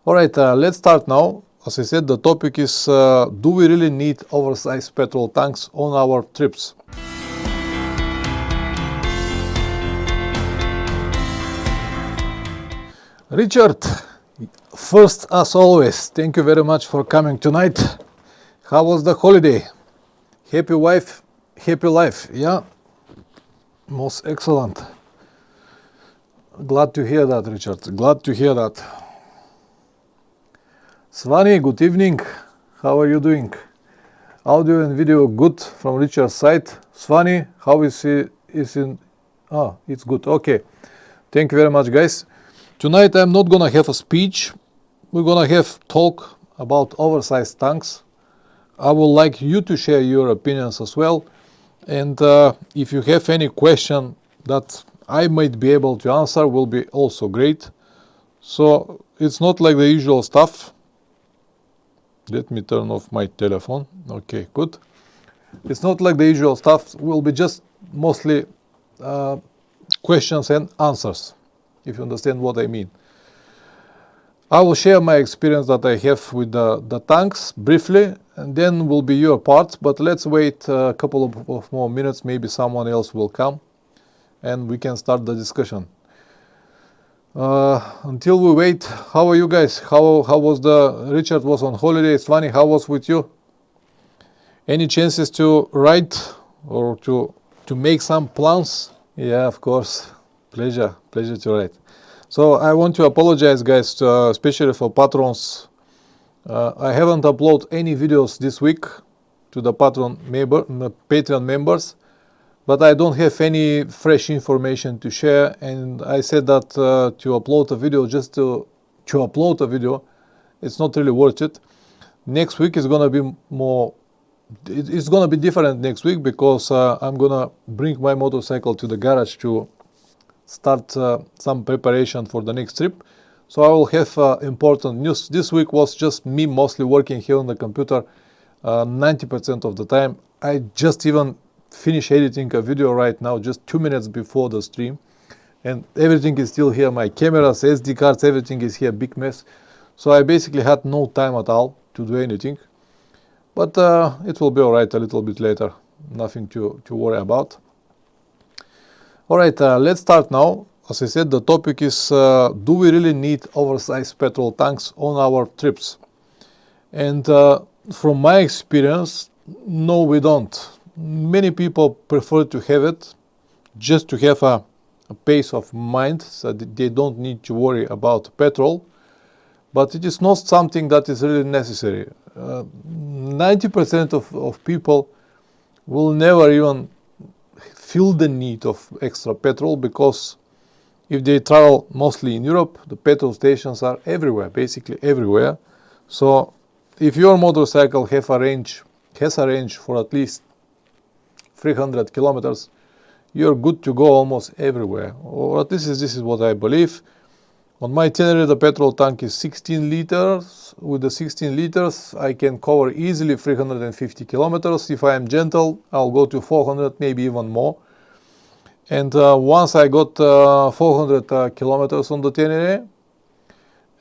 Alright, let's start now. As I said, the topic is do we really need oversized petrol tanks on our trips? Richard, first as always, thank you very much for coming tonight. How was the holiday? Happy wife, happy life, yeah? Most excellent. Glad to hear that, Richard, glad to hear that. Svani, good evening. How are you doing? Audio and video good from Richard's side. Svani, how is he? It's good, okay. Thank you very much, guys. Tonight I'm not gonna have a speech. We're gonna have talk about oversized tanks. I would like you to share your opinions as well. And if you have any question that I might be able to answer, will be also great. So it's not like the usual stuff. Let me turn off my telephone. Okay, good. It's not like the usual stuff. Will be just mostly questions and answers, if you understand what I mean. I will share my experience that I have with the tanks briefly, and then will be your part. But let's wait a couple of more minutes. Maybe someone else will come, and we can start the discussion. Until we wait, how are you guys? How was Richard was on holiday. It's funny. How was with you? Any chances to write or to make some plans? Yeah, of course. Pleasure to write. So I want to apologize, guys, especially for patrons. I haven't uploaded any videos this week to the Patreon members, but I don't have any fresh information to share. And I said that to upload a video, just to upload a video, it's not really worth it. Next week is gonna be more. It's gonna be different next week because I'm gonna bring my motorcycle to the garage to start some preparation for the next trip. So I will have important news. This week was just me mostly working here on the computer 90% of the time. I just even finished editing a video right now, just 2 minutes before the stream. And everything is still here. My cameras, SD cards, everything is here, big mess. So I basically had no time at all to do anything. But it will be alright a little bit later. Nothing to worry about. Alright, let's start now. As I said, the topic is do we really need oversized petrol tanks on our trips? And from my experience, no, we don't. Many people prefer to have it just to have a peace of mind, so that they don't need to worry about petrol. But it is not something that is really necessary. 90% of people will never even feel the need of extra petrol, because if they travel mostly in Europe, the petrol stations are everywhere, basically everywhere. So if your motorcycle has a range for at least 300 kilometers, you're good to go almost everywhere. Or at least this is what I believe. On my Tenere, the petrol tank is 16 liters. With the 16 liters, I can cover easily 350 kilometers. If I am gentle, I'll go to 400, maybe even more. And once I got 400 kilometers on the Tenere,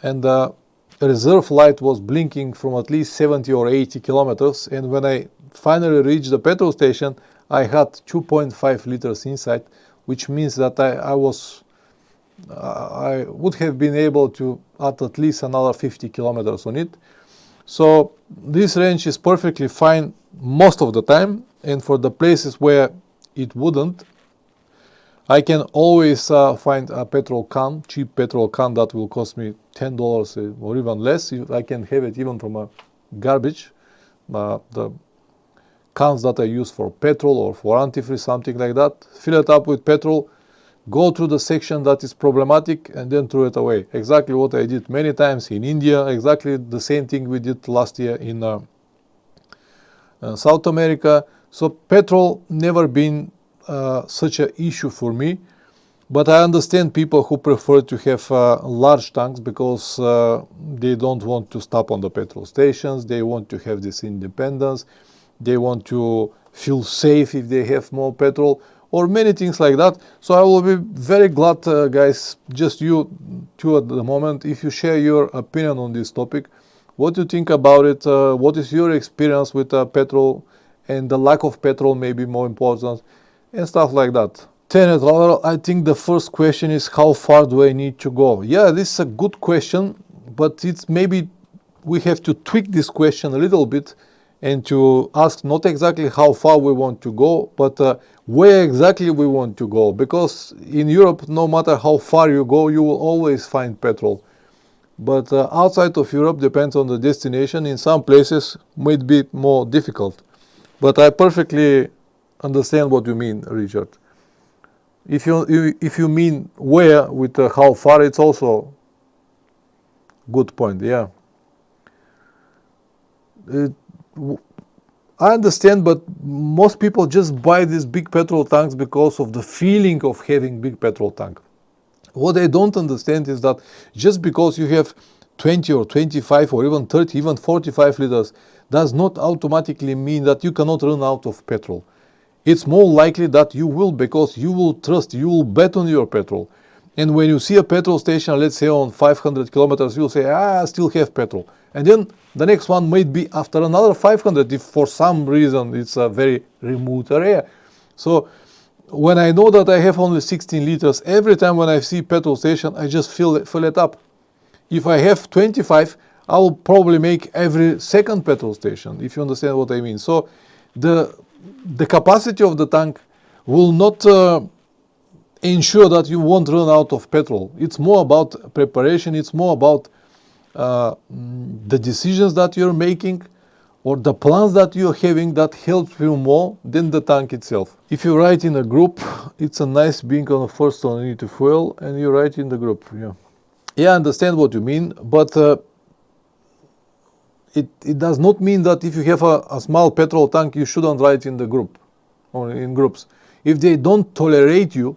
and the reserve light was blinking from at least 70 or 80 kilometers. And when I finally reached the petrol station, I had 2.5 liters inside, which means that I would have been able to add at least another 50 kilometers on it. So this range is perfectly fine most of the time. And for the places where it wouldn't, I can always find a petrol can, cheap petrol can that will cost me $10 or even less. I can have it even from a garbage. The cans that I use for petrol or for antifreeze, something like that, fill it up with petrol, go through the section that is problematic, and then throw it away. Exactly what I did many times in India, exactly the same thing we did last year in South America. So petrol never been such an issue for me. But I understand people who prefer to have large tanks because they don't want to stop on the petrol stations. They want to have this independence. They want to feel safe if they have more petrol. or many things like that. So I will be very glad, guys, just you two at the moment, if you share your opinion on this topic. What you think about it? What is your experience with petrol and the lack of petrol, maybe more important, and stuff like that. Tenet, I think the first question is, how far do I need to go? Yeah, this is a good question, but it's maybe we have to tweak this question a little bit and to ask not exactly how far we want to go, but where exactly we want to go. Because in Europe, no matter how far you go, you will always find petrol. But outside of Europe, depends on the destination. In some places, might be more difficult. But I perfectly understand what you mean, Richard. If you mean where with how far, it's also good point. Yeah. I understand, but most people just buy these big petrol tanks because of the feeling of having big petrol tank. What they don't understand is that just because you have 20 or 25 or even 30, even 45 liters, does not automatically mean that you cannot run out of petrol. It's more likely that you will, because you will trust, you will bet on your petrol. And when you see a petrol station, let's say on 500 kilometers, you'll say, I still have petrol. And then the next one might be after another 500 if for some reason it's a very remote area. So when I know that I have only 16 liters, every time when I see petrol station, I just fill it up. If I have 25, I will probably make every second petrol station, if you understand what I mean. So the capacity of the tank will not ensure that you won't run out of petrol. It's more about preparation, it's more about the decisions that you're making or the plans that you're having that helps you more than the tank itself. If you ride in a group, it's a nice being on the first one, you need to fuel and you ride in the group. Yeah, I understand what you mean, but it does not mean that if you have a small petrol tank, you shouldn't ride in the group or in groups. If they don't tolerate you,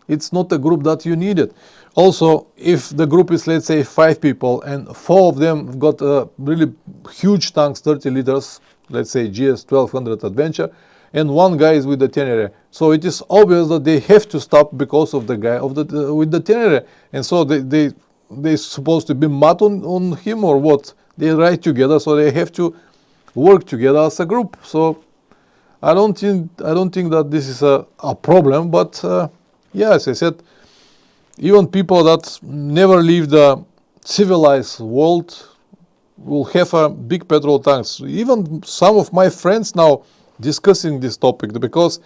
it's not a group that you needed. Also, if the group is, let's say, 5 people and 4 of them got really huge tanks, 30 liters, let's say GS 1200 Adventure, and one guy is with the Tenere. So it is obvious that they have to stop because of the guy with the Tenere. And so they supposed to be mad on him or what? They ride together, so they have to work together as a group. So I don't think that this is a problem, but yeah, as I said, even people that never leave the civilized world will have a big petrol tanks. Even some of my friends now discussing this topic because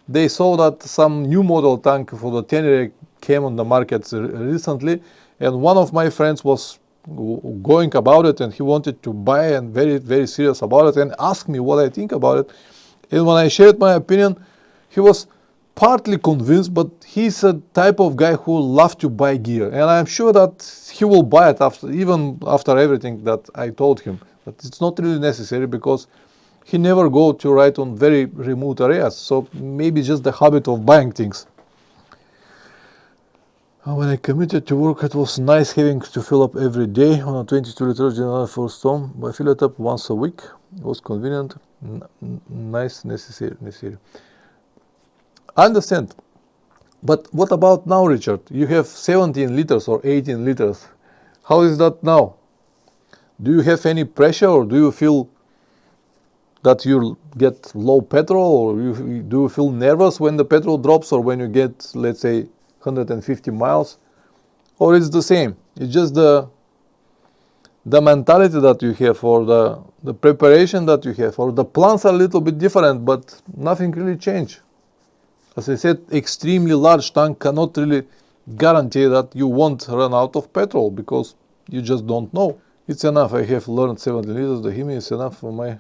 they saw that some new model tank for the Tenere came on the market recently, and one of my friends was going about it and he wanted to buy and very, very serious about it and asked me what I think about it. And when I shared my opinion, he was partly convinced, but he's a type of guy who loves to buy gear, and I'm sure that he will buy it even after everything that I told him. But it's not really necessary because he never go to ride on very remote areas, so maybe just the habit of buying things. When I committed to work, it was nice having to fill up every day on a 22 liter general for storm. I fill it up once a week. It was convenient, nice, necessary. I understand. But what about now, Richard? You have 17 liters or 18 liters. How is that now? Do you have any pressure, or do you feel that you get low petrol, or do you feel nervous when the petrol drops, or when you get, let's say, 150 miles? Or it's the same? It's just the mentality that you have, or the preparation that you have, or the plans are a little bit different, but nothing really changed. As I said, extremely large tank cannot really guarantee that you won't run out of petrol because you just don't know. It's enough. I have learned 70 liters. The Hemi is enough for my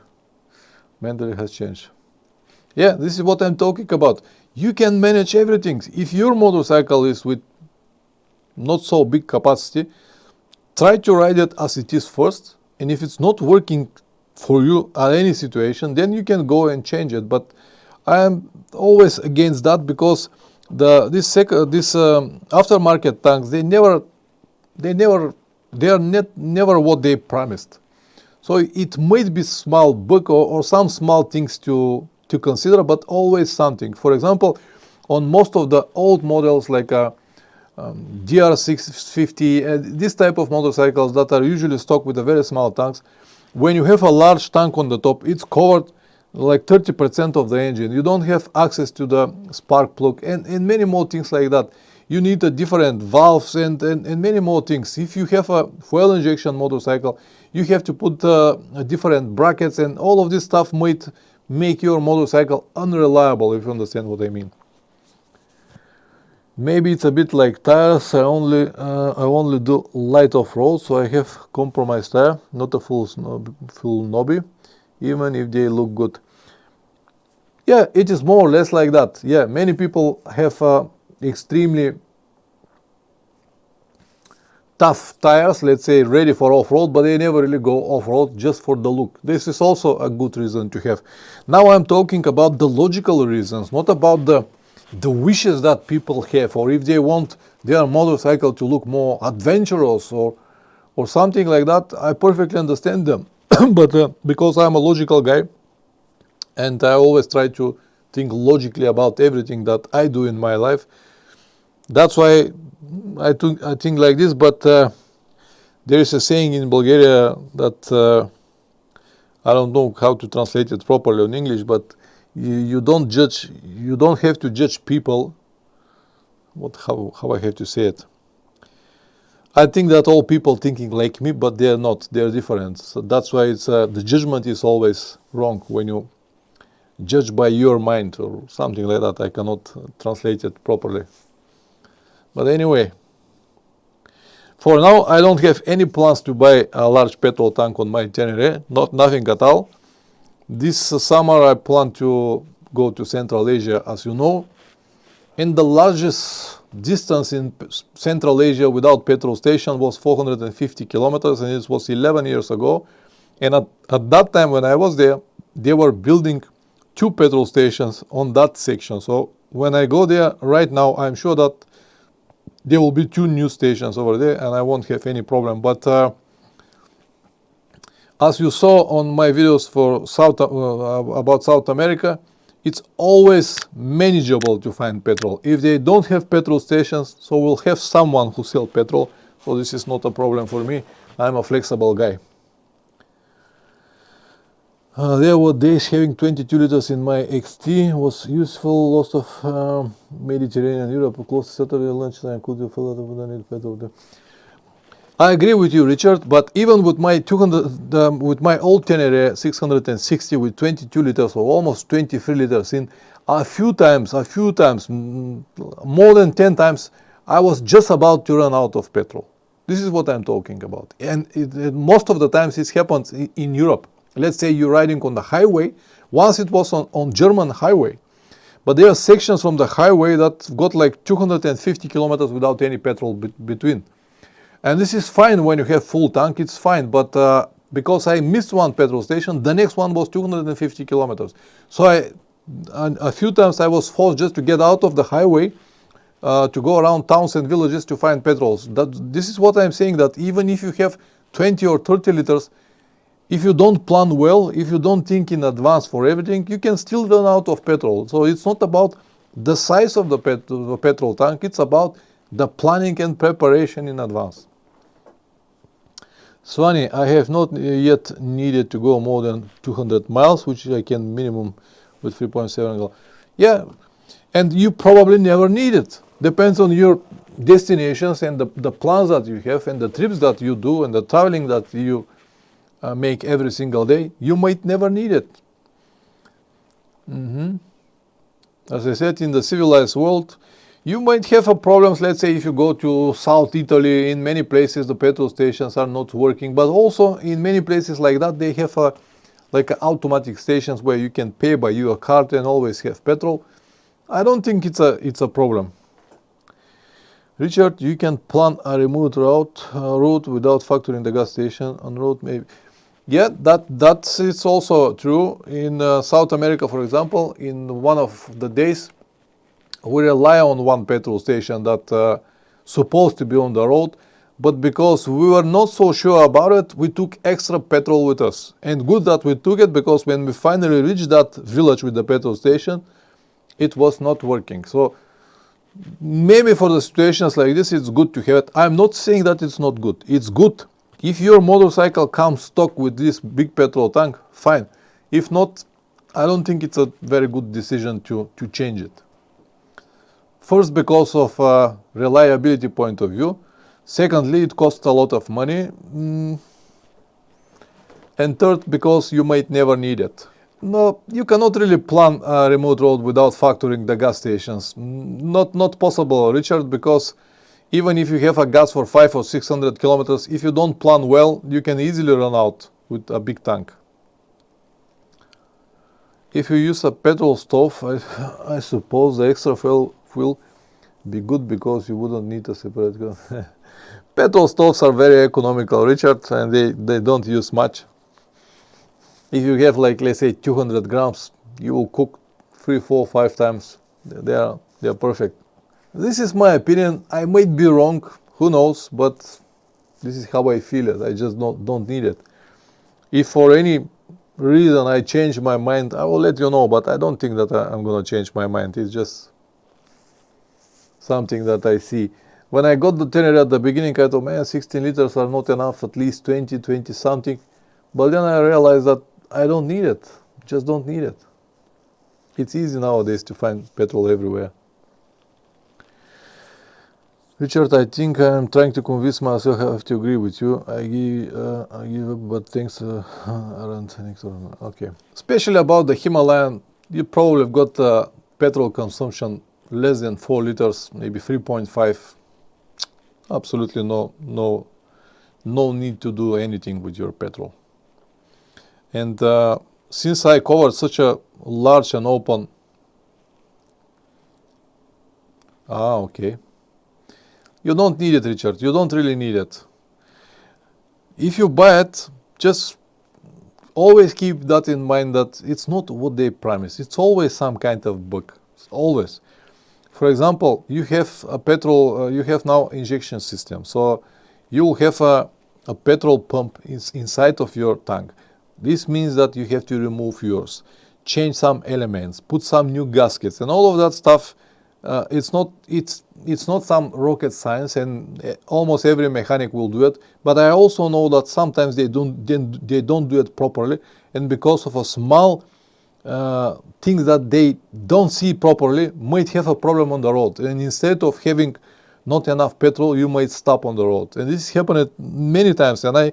mentally has changed. Yeah, this is what I'm talking about. You can manage everything. If your motorcycle is with not so big capacity, try to ride it as it is first. And if it's not working for you at any situation, then you can go and change it. But I am always against that because this aftermarket tanks, they are never what they promised. So it might be small bug or some small things to consider, but always something. For example, on most of the old models like DR650, this type of motorcycles that are usually stocked with a very small tanks, when you have a large tank on the top, it's covered like 30% of the engine. You don't have access to the spark plug and many more things like that. You need a different valves and many more things. If you have a fuel injection motorcycle, you have to put different brackets, and all of this stuff might make your motorcycle unreliable, if you understand what I mean. Maybe it's a bit like tires. I only do light off-road, so I have compromised tire, not a full knobby, even if they look good. Yeah, it is more or less like that. Yeah, many people have extremely tough tires, let's say ready for off-road, but they never really go off-road just for the look. This is also a good reason to have. Now I'm talking about the logical reasons, not about the wishes that people have, or if they want their motorcycle to look more adventurous or something like that. I perfectly understand them. But because I'm a logical guy and I always try to think logically about everything that I do in my life, that's why I think like this. But there is a saying in Bulgaria that I don't know how to translate it properly in English, but you don't have to judge people. How I have to say it? I think that all people thinking like me, but they're not. They're different. So that's why it's the judgment is always wrong when you judge by your mind or something like that. I cannot translate it properly. But anyway, for now I don't have any plans to buy a large petrol tank on my Tenere. Nothing at all. This summer I plan to go to Central Asia, as you know. And the largest distance in Central Asia without petrol station was 450 kilometers, and it was 11 years ago. And at that time when I was there, they were building 2 petrol stations on that section. So when I go there right now, I'm sure that there will be 2 new stations over there and I won't have any problem. But as you saw on my videos for about South America, it's always manageable to find petrol. If they don't have petrol stations, so we'll have someone who sells petrol. So this is not a problem for me. I'm a flexible guy. There were days having 22 liters in my XT was useful. Lots of Mediterranean Europe, close to Saturday lunchtime. Could you fill out the need petrol? I agree with you, Richard, but even with my with my old Tenere 660 with 22 liters or almost 23 liters in, a few times, more than 10 times, I was just about to run out of petrol. This is what I'm talking about. And most of the times it happens in Europe. Let's say you're riding on the highway. Once it was on German highway, but there are sections from the highway that got like 250 kilometers without any petrol between. And this is fine when you have full tank, it's fine. But because I missed one petrol station, the next one was 250 kilometers. So a few times I was forced just to get out of the highway to go around towns and villages to find petrols. This is what I'm saying, that even if you have 20 or 30 liters, if you don't plan well, if you don't think in advance for everything, you can still run out of petrol. So it's not about the size of the petrol tank, it's about the planning and preparation in advance. Svani, I have not yet needed to go more than 200 miles, which I can minimum with 3.7. Yeah, and you probably never need it. Depends on your destinations and the plans that you have and the trips that you do and the traveling that you make every single day. You might never need it. As I said, in the civilized world, you might have a problems. Let's say if you go to South Italy, in many places the petrol stations are not working, but also in many places like that they have like automatic stations where you can pay by your card and always have petrol. I don't think it's a problem. Richard, you can plan a remote route without factoring the gas station on road, maybe. Yeah, that's it's also true. In South America, for example, in one of the days, we rely on one petrol station that supposed to be on the road, but because we were not so sure about it, we took extra petrol with us. And good that we took it, because when we finally reached that village with the petrol station, it was not working. So maybe for the situations like this, it's good to have it. I'm not saying that it's not good. It's good. If your motorcycle comes stock with this big petrol tank, fine. If not, I don't think it's a very good decision to change it. First, because of reliability point of view. Secondly, it costs a lot of money. And third, because you might never need it. No, you cannot really plan a remote road without factoring the gas stations. Not possible, Richard, because even if you have a gas for 500 or 600 kilometers, if you don't plan well, you can easily run out with a big tank. If you use a petrol stove, I suppose the extra fuel will be good because you wouldn't need a separate gas. Petrol stoves are very economical, Richard, and they don't use much. If you have, like, let's say 200 grams, you will cook 3, 4, 5 times. They are perfect. This is my opinion. I might be wrong, who knows, but this is how I feel it. I just don't need it. If for any reason I change my mind, I will let you know, but I don't think that I'm going to change my mind. It's just something that I see. When I got the Tenere at the beginning, I thought, man, 16 liters are not enough, at least 20 something. But then I realized that I don't need it. Just don't need it. It's easy nowadays to find petrol everywhere. Richard, I think I'm trying to convince myself I have to agree with you. I give up, but things aren't okay. Especially about the Himalayan, you probably have got petrol consumption less than 4 liters, maybe 3.5. Absolutely no need to do anything with your petrol. And since I covered such a large and open... okay. You don't need it, Richard. You don't really need it. If you buy it, just always keep that in mind, that it's not what they promise. It's always some kind of bug. Always. For example, you have a petrol, you have now injection system. So you will have a petrol pump inside of your tank. This means that you have to remove yours, change some elements, put some new gaskets, and all of that stuff. It's not some rocket science, and almost every mechanic will do it. But I also know that sometimes they don't do it properly, and because of a small things that they don't see properly, might have a problem on the road. And instead of having not enough petrol, you might stop on the road. And this happened many times, and I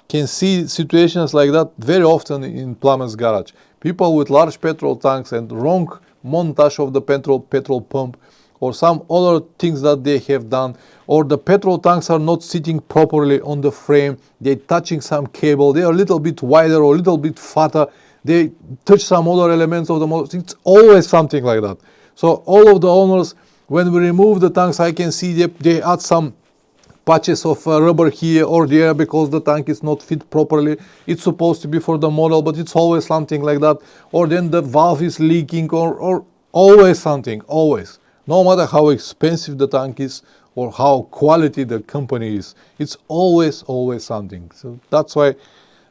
can see situations like that very often in plumber's garage. People with large petrol tanks and wrong montage of the petrol pump, or some other things that they have done, or the petrol tanks are not sitting properly on the frame, they're touching some cable, they are a little bit wider or a little bit fatter, they touch some other elements of the motor. It's always something like that. So all of the owners, when we remove the tanks, I can see they add some patches of rubber here or there because the tank is not fit properly. It's supposed to be for the model, but it's always something like that. Or then the valve is leaking, or always something, always. No matter how expensive the tank is or how quality the company is, it's always something. So that's why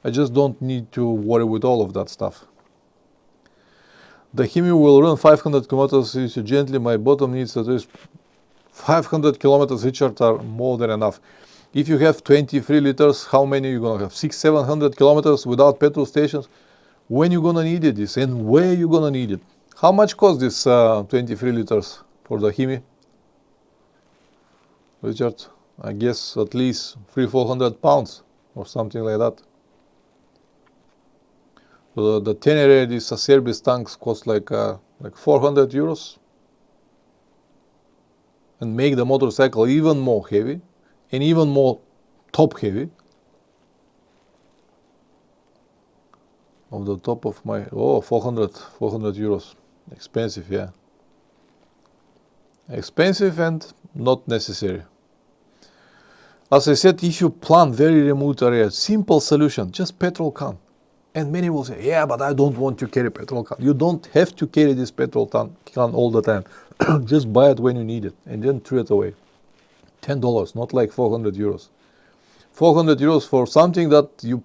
I just don't need to worry with all of that stuff. The Hemi will run 500 kilometers if you gently. My bottom needs at least 500 kilometers, Richard, are more than enough. If you have 23 liters, how many are you going to have? 600-700 kilometers without petrol stations? When you going to need this, and where you going to need it? How much cost this 23 liters for the Hemi? Richard, I guess at least 300-400 pounds or something like that. The Tenere, these Acerbis tanks cost like 400 euros. And make the motorcycle even more heavy and even more top heavy. On the top of my 400 euros. Expensive, yeah. Expensive and not necessary. As I said, if you plan very remote areas, simple solution, just petrol can. And many will say, yeah, but I don't want to carry petrol can. You don't have to carry this petrol can all the time. Just buy it when you need it and then throw it away. $10, not like 400 euros. 400 euros for something that you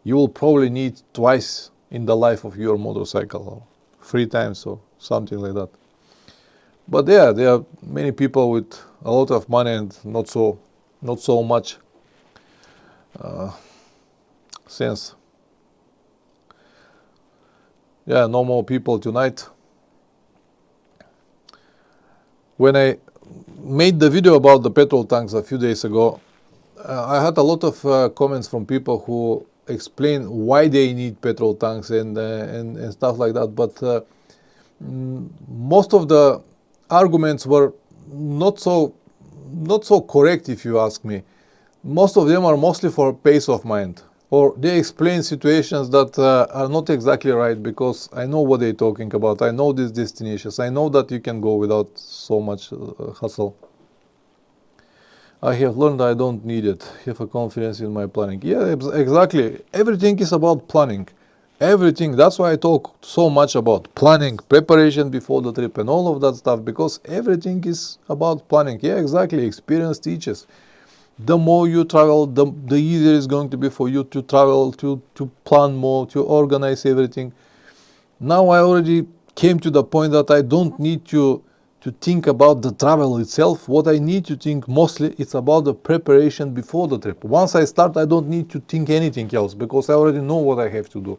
will probably need twice in the life of your motorcycle. free time, so something like that. But yeah, there are many people with a lot of money and not so much sense. Yeah, no more people tonight. When I made the video about the petrol tanks a few days ago, I had a lot of comments from people who explain why they need petrol tanks and stuff like that. But most of the arguments were not so correct, if you ask me. Most of them are mostly for peace of mind, or they explain situations that are not exactly right, because I know what they're talking about. I know these destinations. I know that you can go without so much hassle. I have learned I don't need it. Have a confidence in my planning. Yeah, exactly. Everything is about planning. Everything. That's why I talk so much about planning, preparation before the trip and all of that stuff, because everything is about planning. Yeah, exactly. Experience teaches. The more you travel, the easier it's going to be for you to travel, to plan more, to organize everything. Now I already came to the point that I don't need to think about the travel itself. What I need to think mostly it's about the preparation before the trip. Once I start, I don't need to think anything else, because I already know what I have to do.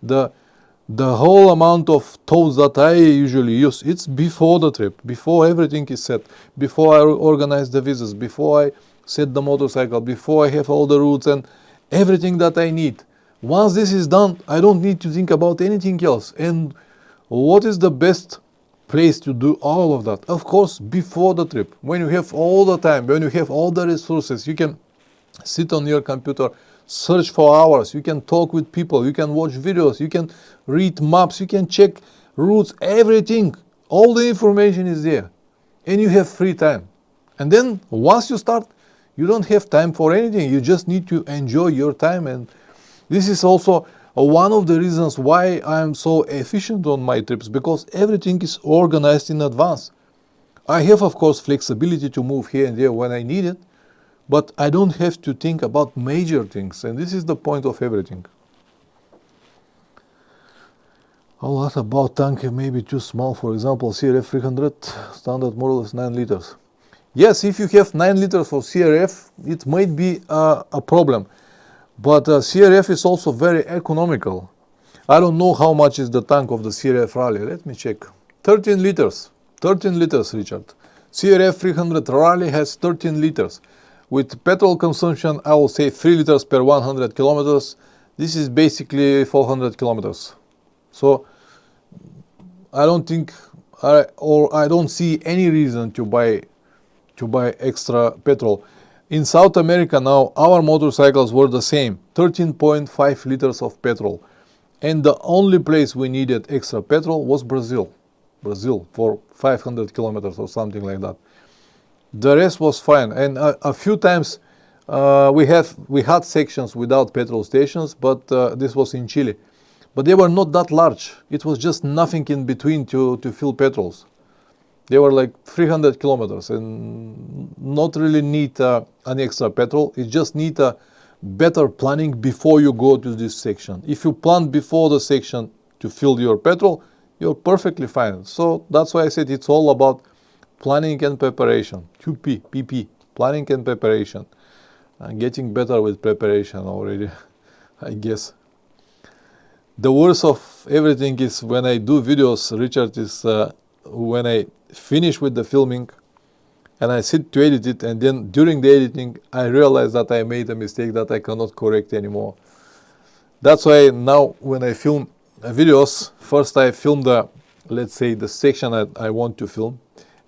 The whole amount of thoughts that I usually use, it's before the trip, before everything is set, before I organize the visas, before I set the motorcycle, before I have all the routes and everything that I need. Once this is done, I don't need to think about anything else. And what is the best place to do all of that? Of course, before the trip, when you have all the time, when you have all the resources, you can sit on your computer, search for hours, you can talk with people, you can watch videos, you can read maps, you can check routes, everything. All the information is there, and you have free time. And then once you start, you don't have time for anything. You just need to enjoy your time. And this is also one of the reasons why I am so efficient on my trips, because everything is organized in advance. I have, of course, flexibility to move here and there when I need it, but I don't have to think about major things, and this is the point of everything. A lot about tank may be too small. For example, CRF 300 standard model is 9 liters. Yes, if you have 9 liters for CRF, it might be a problem. But CRF is also very economical. I don't know how much is the tank of the CRF Rally. Let me check. 13 liters. 13 liters, Richard. CRF 300 Rally has 13 liters. With petrol consumption, I will say 3 liters per 100 kilometers. This is basically 400 kilometers. So I don't think, I don't see any reason to buy extra petrol. In South America now, our motorcycles were the same, 13.5 liters of petrol. And the only place we needed extra petrol was Brazil. Brazil for 500 kilometers or something like that. The rest was fine. And a few times we had sections without petrol stations, but this was in Chile. But they were not that large. It was just nothing in between to fill petrols. They were like 300 kilometers and not really need any extra petrol. You just need a better planning before you go to this section. If you plan before the section to fill your petrol, you're perfectly fine. So that's why I said it's all about planning and preparation. 2P, PP, planning and preparation. I'm getting better with preparation already, I guess. The worst of everything is when I do videos, Richard, is when I finish with the filming and I sit to edit it, and then during the editing I realize that I made a mistake that I cannot correct anymore. That's why now when I film videos, first I film the, let's say, the section that I want to film.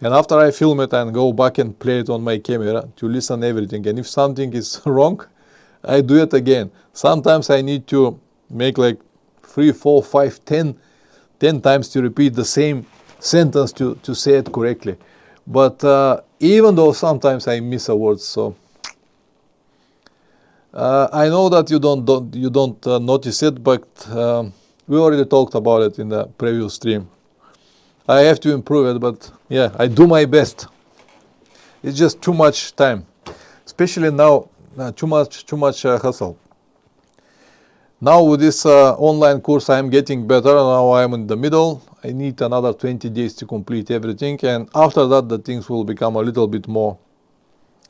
And after I film it and go back and play it on my camera to listen everything. And if something is wrong, I do it again. Sometimes I need to make like 3, 4, 5, 10 times to repeat the same sentence to say it correctly. But even though sometimes I miss a word, so I know that you don't notice it, but we already talked about it in the previous stream. I have to improve it, but yeah, I do my best. It's just too much time, especially now. Too much hustle. Now with this online course I am getting better. Now I am in the middle. I need another 20 days to complete everything, and after that the things will become a little bit more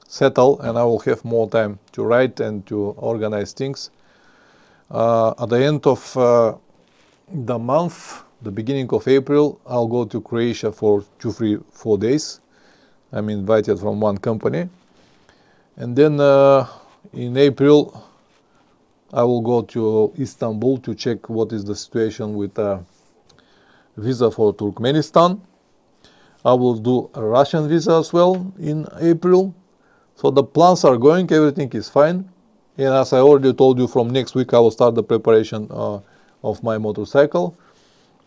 settled and I will have more time to write and to organize things. At the end of the month, the beginning of April, I'll go to Croatia for 2, 3, 4 days. I'm invited from one company. And then in April, I will go to Istanbul to check what is the situation with visa for Turkmenistan. I will do a Russian visa as well in April. So the plans are going, everything is fine. And as I already told you, from next week I will start the preparation of my motorcycle.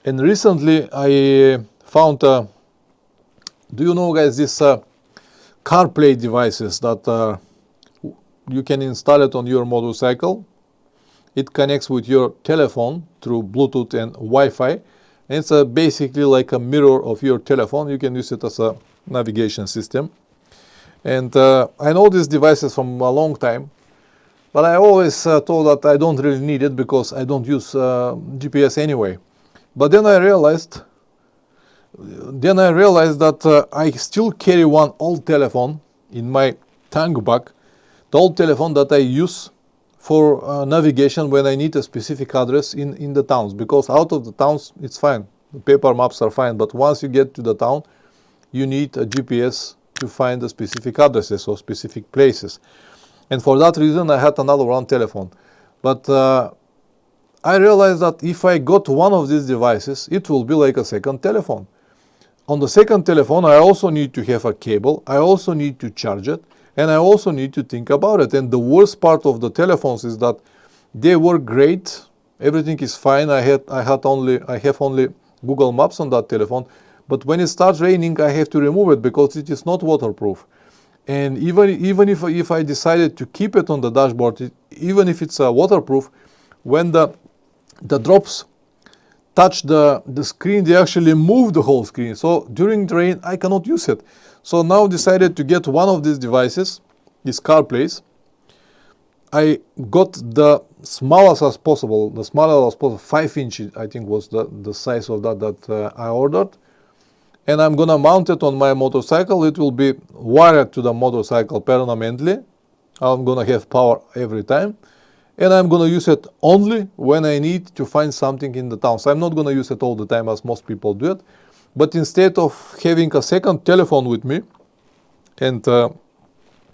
And recently I found, do you know guys, this CarPlay devices that you can install it on your motorcycle. It connects with your telephone through Bluetooth and Wi-Fi. And it's basically like a mirror of your telephone. You can use it as a navigation system. And I know these devices from a long time, but I always thought that I don't really need it because I don't use GPS anyway. But then I realized that I still carry one old telephone in my tank bag, the old telephone that I use for navigation when I need a specific address in the towns, because out of the towns it's fine, the paper maps are fine, but once you get to the town you need a GPS to find the specific addresses or specific places. And for that reason I had another one telephone. But I realized that if I got one of these devices, it will be like a second telephone. On the second telephone I also need to have a cable, I also need to charge it, and I also need to think about it. And the worst part of the telephones is that they work great, everything is fine. I have only Google Maps on that telephone, but when it starts raining I have to remove it because it is not waterproof. And even if I decided to keep it on the dashboard, even if it's waterproof, when the drops touch the screen, they actually move the whole screen. So during the rain I cannot use it. So now decided to get one of these devices, these CarPlays. I got the smallest as possible, 5 inches I think was the size of that I ordered. And I'm gonna mount it on my motorcycle. It will be wired to the motorcycle permanently. I'm gonna have power every time. And I'm gonna use it only when I need to find something in the town. So I'm not gonna use it all the time as most people do it. But instead of having a second telephone with me and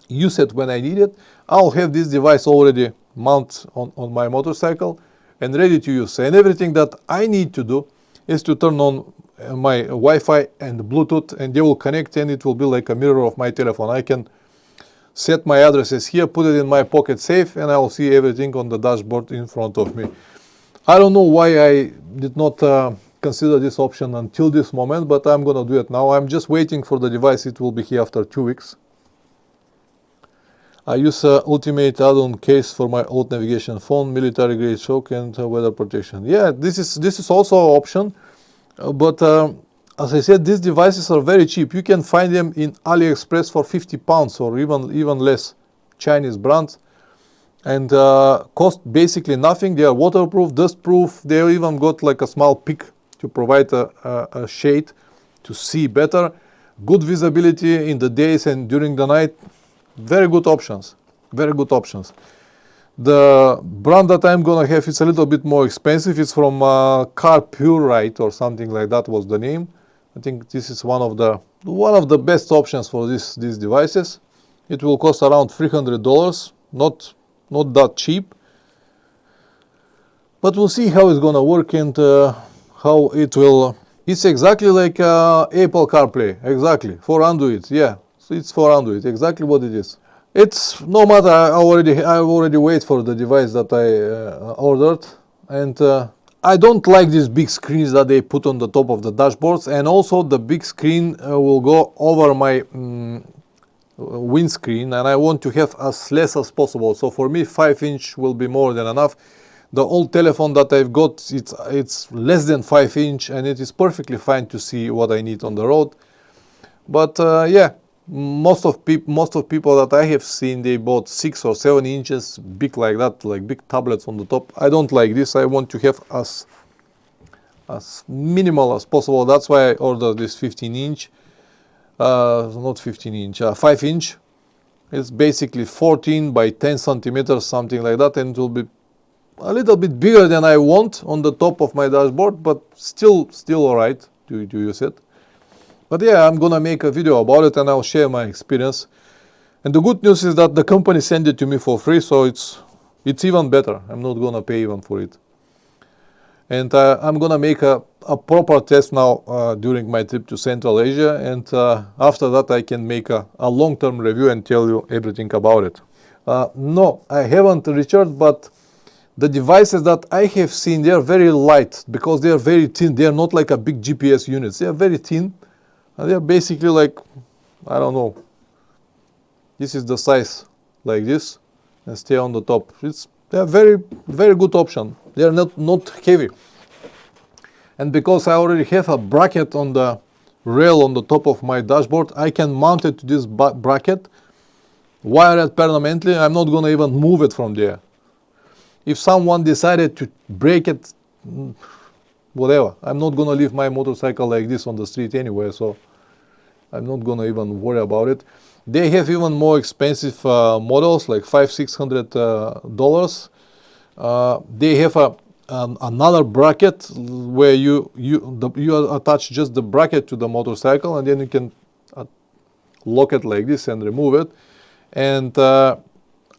use it when I need it, I'll have this device already mounted on my motorcycle and ready to use. And everything that I need to do is to turn on my Wi-Fi and Bluetooth, and they will connect, and it will be like a mirror of my telephone. I can set my addresses here, put it in my pocket safe, and I will see everything on the dashboard in front of me. I don't know why I did not consider this option until this moment, but I'm gonna do it now. I'm just waiting for the device. It will be here after 2 weeks. I use ultimate add-on case for my old navigation phone, military grade shock and weather protection. Yeah, this is also an option, but as I said, these devices are very cheap. You can find them in AliExpress for 50 pounds or even less, Chinese brands, and cost basically nothing. They are waterproof, dust-proof. They even got like a small peak to provide a shade to see better. Good visibility in the days and during the night. Very good options, very good options. The brand that I'm gonna have is a little bit more expensive. It's from Car Purite or something like that was the name. I think this is one of the best options for these devices. It will cost around $300, not that cheap. But we'll see how it's gonna work and how it will. It's exactly like Apple CarPlay, exactly for Android. Yeah, so it's for Android, exactly what it is. It's no matter. I already wait for the device that I ordered, and I don't like these big screens that they put on the top of the dashboards, and also the big screen will go over my windscreen, and I want to have as less as possible. So for me, 5-inch will be more than enough. The old telephone that I've got, it's less than 5-inch, and it is perfectly fine to see what I need on the road. But yeah, most of people that I have seen, they bought 6 or 7 inches, big like that, like big tablets on the top. I don't like this. I want to have as minimal as possible. That's why I ordered this 15-inch, not 15-inch, 5-inch. It's basically 14 by 10 centimeters, something like that, and it will be a little bit bigger than I want on the top of my dashboard, but still all right to use it. But yeah, I'm gonna make a video about it and I'll share my experience. And the good news is that the company sent it to me for free, so it's even better. I'm not gonna pay even for it. And I'm gonna make a proper test now during my trip to Central Asia, and after that I can make a long-term review and tell you everything about it. No, I haven't, Richard, but the devices that I have seen, they are very light because they are very thin. They are not like a big GPS units. They are very thin. And they are basically like, I don't know, this is the size like this, and stay on the top. They are very good option. They are not heavy. And because I already have a bracket on the rail on the top of my dashboard, I can mount it to this bracket, wire it permanently. I'm not gonna even move it from there. If someone decided to break it, whatever, I'm not gonna leave my motorcycle like this on the street anyway, so I'm not gonna even worry about it. They have even more expensive models, like $500-600. They have another bracket where you attach just the bracket to the motorcycle, and then you can lock it like this and remove it. And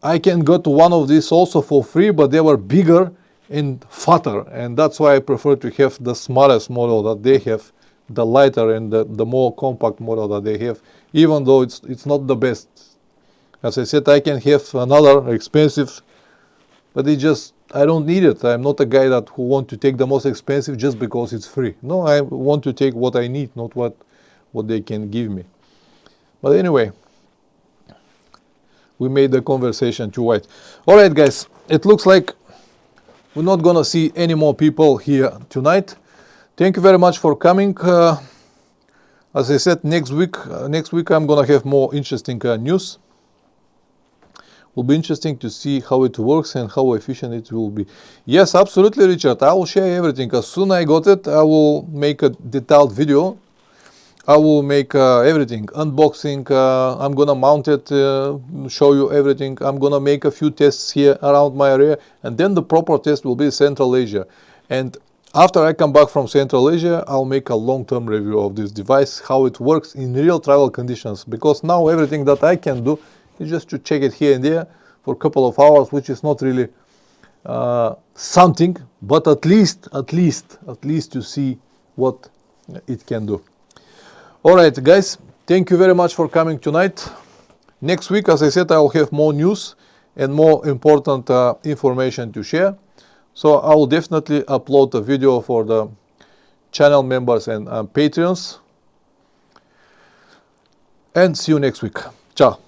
I can get one of these also for free, but they were bigger and fatter, and that's why I prefer to have the smallest model that they have, the lighter and the more compact model that they have, even though it's not the best. As I said, I can have another expensive, but I don't need it. I'm not a guy who want to take the most expensive just because it's free. No, I want to take what I need, not what they can give me. But anyway, we made the conversation too wide. All right, guys, it looks like we're not gonna see any more people here tonight. Thank you very much for coming. As I said, next week I'm gonna have more interesting news. Will be interesting to see how it works and how efficient it will be. Yes, absolutely, Richard. I will share everything. As soon as I got it, I will make a detailed video. I will make everything, unboxing. I'm gonna mount it, show you everything. I'm gonna make a few tests here around my area, and then the proper test will be Central Asia. And after I come back from Central Asia, I'll make a long-term review of this device, how it works in real travel conditions. Because now everything that I can do is just to check it here and there for a couple of hours, which is not really something, but at least to see what it can do. All right, guys, thank you very much for coming tonight. Next week, as I said, I will have more news and more important information to share. So I will definitely upload a video for the channel members and Patreons. And see you next week. Ciao.